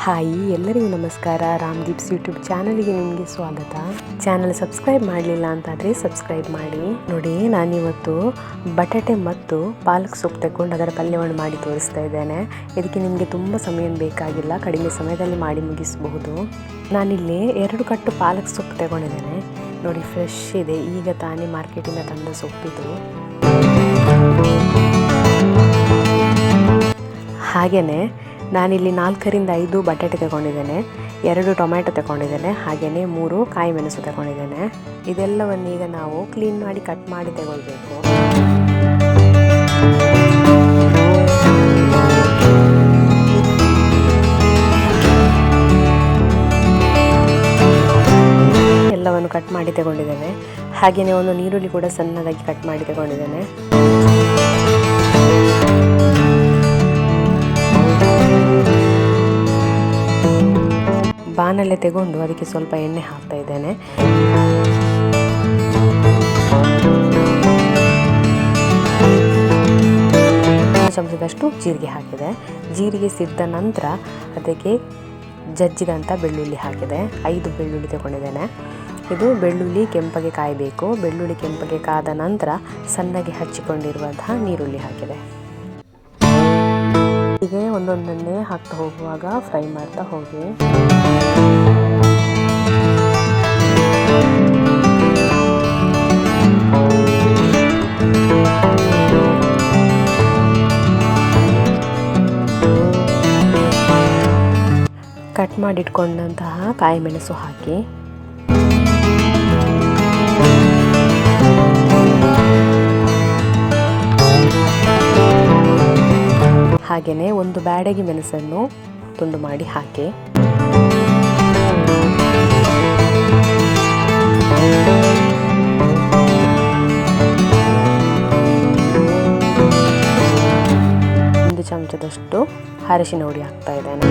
Hi, ಎಲ್ಲರಿಗೂ ನಮಸ್ಕಾರ. ರಾಮ್ದೀಪ್ಸ್ YouTube ಚಾನಲ್ಗೆ ನಿಮಗೆ ಸ್ವಾಗತ. ಚಾನಲ್ ಸಬ್ಸ್ಕ್ರೈಬ್ ಮಾಡಲಿಲ್ಲ ಅಂತಾದರೆ ಸಬ್ಸ್ಕ್ರೈಬ್ ಮಾಡಿ. ನೋಡಿ, ನಾನಿವತ್ತು ಬಟಾಟೆ ಮತ್ತು ಪಾಲಕ್ ಸೊಪ್ಪು ತಗೊಂಡು ಅದರ ಪಲ್ಯವನ್ನು ಮಾಡಿ ತೋರಿಸ್ತಾ ಇದ್ದೇನೆ. ಇದಕ್ಕೆ ನಿಮಗೆ ತುಂಬ ಸಮಯ ಬೇಕಾಗಿಲ್ಲ, ಕಡಿಮೆ ಸಮಯದಲ್ಲಿ ಮಾಡಿ ಮುಗಿಸಬಹುದು. ನಾನಿಲ್ಲಿ 2 ಕಟ್ಟು ಪಾಲಕ್ ಸೊಪ್ಪು ತಗೊಂಡಿದ್ದೇನೆ. ನೋಡಿ, ಫ್ರೆಶ್ ಇದೆ, ಈಗ ತಾನೇ ಮಾರ್ಕೆಟಿಂದ ತಂದ ಸೊಪ್ಪಿದು. ಹಾಗೆಯೇ ನಾನಿಲ್ಲಿ 4ರಿಂದ 5 ಬಟಾಟೆ ತಗೊಂಡಿದ್ದೇನೆ, 2 ಟೊಮ್ಯಾಟೊ ತಗೊಂಡಿದ್ದೇನೆ, ಹಾಗೆಯೇ 3 ಕಾಯಿ ಮೆಣಸು ತಗೊಂಡಿದ್ದೇನೆ. ಇದೆಲ್ಲವನ್ನು ಈಗ ನಾವು ಕ್ಲೀನ್ ಮಾಡಿ ಕಟ್ ಮಾಡಿ ತಗೊಳ್ಬೇಕು. ಎಲ್ಲವನ್ನು ಕಟ್ ಮಾಡಿ ತಗೊಂಡಿದ್ದೇನೆ. ಹಾಗೆಯೇ ಒಂದು ಈರುಳ್ಳಿ ಕೂಡ ಸಣ್ಣದಾಗಿ ಕಟ್ ಮಾಡಿ ತಗೊಂಡಿದ್ದೇನೆ. ಬಾಣಲೆ ತಗೊಂಡು ಅದಕ್ಕೆ ಸ್ವಲ್ಪ ಎಣ್ಣೆ ಹಾಕ್ತಾ ಇದ್ದೇನೆ. ಚಮಚದಷ್ಟು ಜೀರಿಗೆ ಹಾಕಿದೆ. ಜೀರಿಗೆ ಸಿದ್ದ ನಂತರ ಅದಕ್ಕೆ ಜಜ್ಜಿದಂಥ ಬೆಳ್ಳುಳ್ಳಿ ಹಾಕಿದೆ. 5 ಬೆಳ್ಳುಳ್ಳಿ ತಗೊಂಡಿದ್ದೇನೆ. ಇದು ಬೆಳ್ಳುಳ್ಳಿ ಕೆಂಪಗೆ ಕಾಯಬೇಕು. ಬೆಳ್ಳುಳ್ಳಿ ಕೆಂಪಗೆ ಕಾದ ನಂತರ ಸಣ್ಣಗೆ ಹಚ್ಚಿಕೊಂಡಿರುವಂತಹ ಈರುಳ್ಳಿ ಹಾಕಿದೆ. ಹೀಗೆ ಒಂದೊಂದನ್ನೇ ಹಾಕ್ತಾ ಹೋಗುವಾಗ ಫ್ರೈ ಮಾಡ್ತಾ ಹೋಗಿ. ಕಟ್ ಮಾಡಿಟ್ಕೊಂಡಂತಹ ಕಾಯಿ ಮೆಣಸು ಹಾಕಿ. ಹಾಗೆಯೇ ಒಂದು ಬ್ಯಾಡಗಿ ಮೆಣಸನ್ನು ತುಂಡು ಮಾಡಿ ಹಾಕಿ. ಒಂದು ಚಮಚದಷ್ಟು ಅರಿಶಿನ ಹುಡಿ ಹಾಕ್ತಾ ಇದ್ದೇನೆ.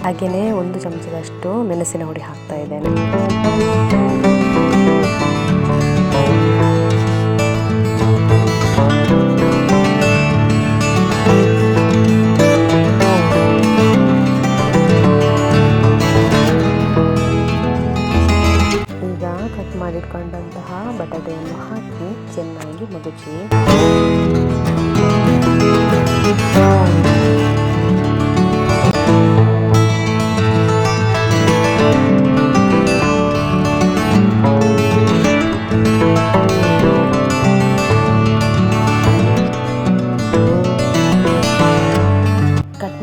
ಹಾಗೆಯೇ 1 ಚಮಚದಷ್ಟು ಮೆಣಸಿನ ಹುಡಿ ಹಾಕ್ತಾ ಇದ್ದೇನೆ. ಈಗ ಕಟ್ ಮಾಡಿಟ್ಕೊಂಡಂತಹ ಬಟಾಟೆಯನ್ನು ಹಾಕಿ ಚೆನ್ನಾಗಿ ಮಗುಚಿ.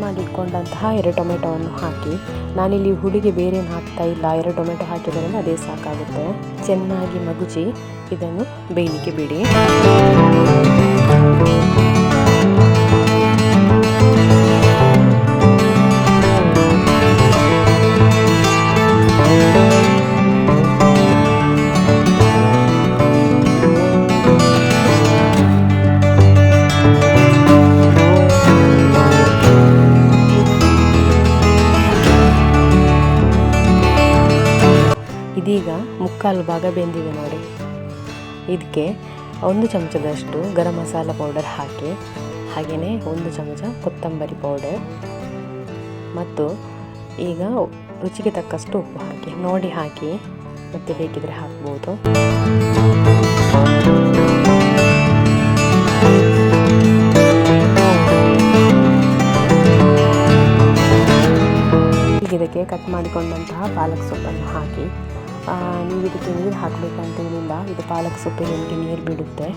ಮಾಡಿಟ್ಕೊಂಡಂತಹ 2 ಟೊಮೆಟೊವನ್ನು ಹಾಕಿ. ನಾನಿಲ್ಲಿ ಹುಡಿಗೆ ಬೇರೆ ಹಾಕ್ತಾ ಇಲ್ಲ, 2 ಟೊಮೆಟೊ ಹಾಕಿದ್ರಿಂದ ಅದೇ ಸಾಕಾಗುತ್ತೆ. ಚೆನ್ನಾಗಿ ಮಗುಚಿ ಇದನ್ನು ಬೇಯಲಿಕ್ಕೆ ಬಿಡಿ. ಇದೀಗ 3/4 ಭಾಗ ಬೆಂದಿದೆ ನೋಡಿ. ಇದಕ್ಕೆ 1 ಚಮಚದಷ್ಟು ಗರಂ ಮಸಾಲ ಪೌಡರ್ ಹಾಕಿ. ಹಾಗೆಯೇ 1 ಚಮಚ ಕೊತ್ತಂಬರಿ ಪೌಡರ್ ಮತ್ತು ಈಗ ರುಚಿಗೆ ತಕ್ಕಷ್ಟು ಉಪ್ಪು ಹಾಕಿ. ನೋಡಿ ಹಾಕಿ, ಮತ್ತೆ ಬೇಕಿದ್ರೆ ಹಾಕ್ಬೋದು. ಇದಕ್ಕೆ ಕಟ್ ಮಾಡಿಕೊಂಡಂತಹ ಪಾಲಕ್ ಸೊಪ್ಪನ್ನು ಹಾಕಿ. ನೀವು ಇದಕ್ಕೆ ನೀರು ಹಾಕಬೇಕಂತೇನಿಲ್ಲ, ಇದು ಪಾಲಕ್ ಸೊಪ್ಪಿಗೆ ನಿಮಗೆ ನೀರು ಬಿಡುತ್ತೆ.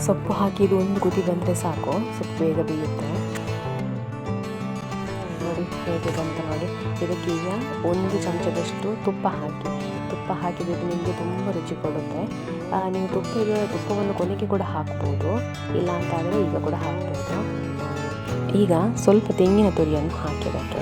ಸೊಪ್ಪು ಹಾಕಿ ಇದು 1 ಕುದಿ ಬಂದರೆ ಸಾಕು, ಸೊಪ್ಪು ಬೇಗ ಬೇಯುತ್ತೆ. ನೋಡಿ ಹೇಗೆ ಬಂತ ನೋಡಿ. ಇದಕ್ಕೆ ಈಗ 1 ಚಮಚದಷ್ಟು ತುಪ್ಪ ಹಾಕಿ. ತುಪ್ಪ ಹಾಕಿದರೆ ನಿಮಗೆ ತುಂಬ ರುಚಿ ಕೊಡುತ್ತೆ. ನೀವು ತುಪ್ಪವನ್ನು ಕೊನೆಗೆ ಕೂಡ ಹಾಕ್ಬೋದು, ಇಲ್ಲ ಅಂತಾದರೆ ಈಗ ಕೂಡ ಹಾಕ್ಬೋದು. ಈಗ ಸ್ವಲ್ಪ ತೆಂಗಿನ ತುರಿಯನ್ನು ಹಾಕಿದ್ದಕ್ಕೆ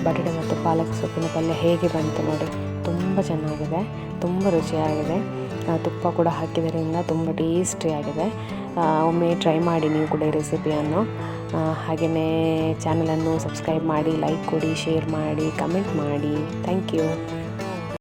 ಬಟಾಟೆ ಮತ್ತು ಪಾಲಕ್ ಸೊಪ್ಪಿನ ಪಲ್ಯ ಹೇಗೆ ಬಂತು ನೋಡಿ, ತುಂಬ ಚೆನ್ನಾಗಿದೆ, ತುಂಬ ರುಚಿಯಾಗಿದೆ. ತುಪ್ಪ ಕೂಡ ಹಾಕಿದ್ದರಿಂದ ತುಂಬ ಟೇಸ್ಟಿಯಾಗಿದೆ. ಒಮ್ಮೆ ಟ್ರೈ ಮಾಡಿ ನೀವು ಕೂಡ ಈ ರೆಸಿಪಿಯನ್ನು. ಹಾಗೆಯೇ ಚಾನಲನ್ನು ಸಬ್ಸ್ಕ್ರೈಬ್ ಮಾಡಿ, ಲೈಕ್ ಕೊಡಿ, ಶೇರ್ ಮಾಡಿ, ಕಮೆಂಟ್ ಮಾಡಿ. Thank you.